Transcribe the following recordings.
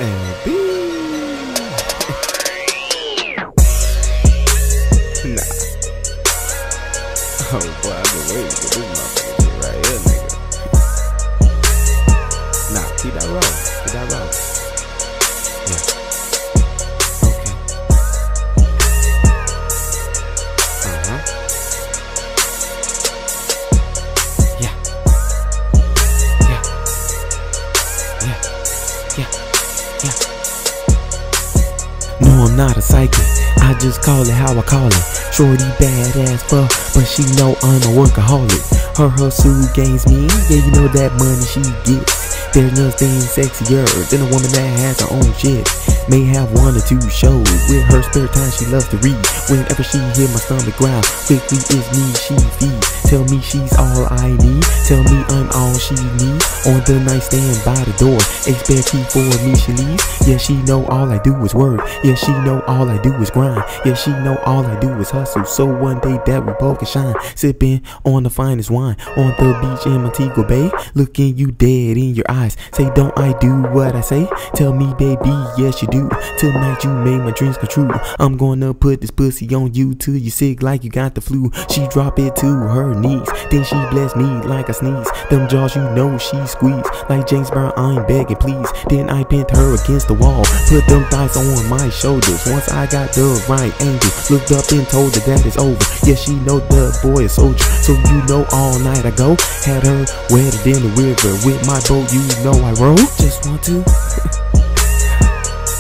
LB. Nah. Oh boy, I've been waiting to get this motherfucker shit right here, nigga. Nah, keep that roll. Keep that roll. Yeah. Okay. Uh-huh. Yeah. Yeah. Yeah. Yeah. Yeah. No, I'm not a psychic. I just call it how I call it. Shorty badass fuck, but she know I'm a workaholic. Her hustle gains me, yeah, you know that money she gets. There's nothing sexier than a woman that has her own shit. May have 1 or 2 shows. With her spare time she loves to read. Whenever she hit my stomach ground, quickly it's me she feeds. Tell me she's all I need. Tell me I'm all she needs. On the nightstand by the door, expect key for me she leaves. Yeah, she know all I do is work. Yeah, she know all I do is grind. Yeah, she know all I do is hustle. So one day that we both can shine, sipping on the finest wine on the beach in Montego Bay, looking you dead in your eyes. Say, don't I do what I say? Tell me, baby, yes you do. Tonight you made my dreams come true. I'm gonna put this pussy on you till you sick like you got the flu. She drop it to her knees, then she bless me like I sneeze. Them jaws you know she squeeze like James Brown, I'm begging please. Then I bent her against the wall, put them thighs on my shoulders. Once I got the right angle, looked up and told her that it's over. Yeah, she know the boy a soldier, so you know all night I go. Had her wetter than the river with my boat, you know I roll. Just want to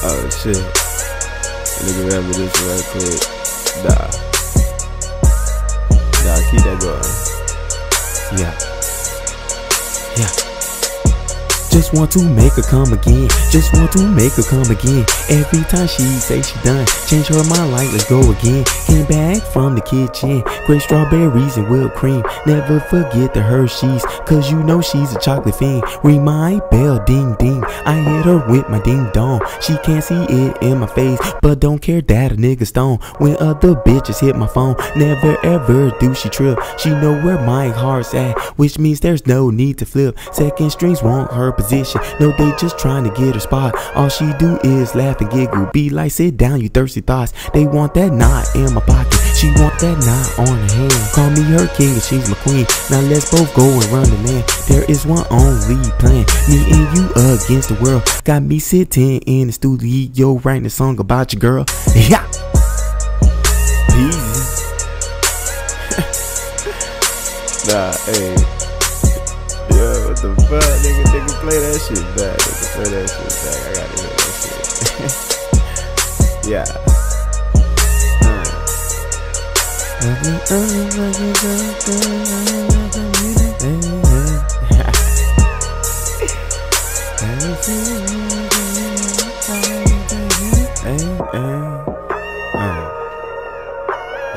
oh shit, nigga, remember this real quick. Nah, keep that going. Yeah. Yeah. Just want to make her come again. Just want to make her come again. Every time she say she done, change her mind like let's go again. Came back from the kitchen, great strawberries and whipped cream. Never forget the Hershey's, cause you know she's a chocolate fiend. Ring my bell, ding ding. I hit her with my ding dong. She can't see it in my face, but don't care that a nigga stone. When other bitches hit my phone, never ever do she trip. She know where my heart's at, which means there's no need to flip. Second strings want her position. No, they just trying to get her spot. All she do is laugh and giggle. Be like, sit down, you thirsty thoughts. They want that knot in my pocket. She want that knot on her hand. Call me her king and she's my queen. Now let's both go and run the land. There is one only plan, me and you against the world. Got me sitting in the studio writing a song about your girl. Yeah. Easy. Nah, hey. Yo, what the fuck, nigga, play that shit back, nigga, play that shit back, I gotta hear that shit. Yeah.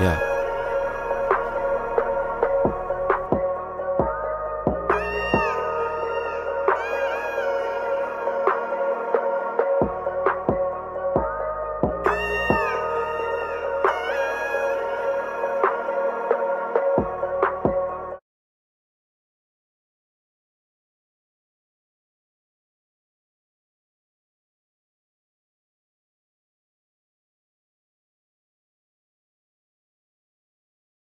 Yeah.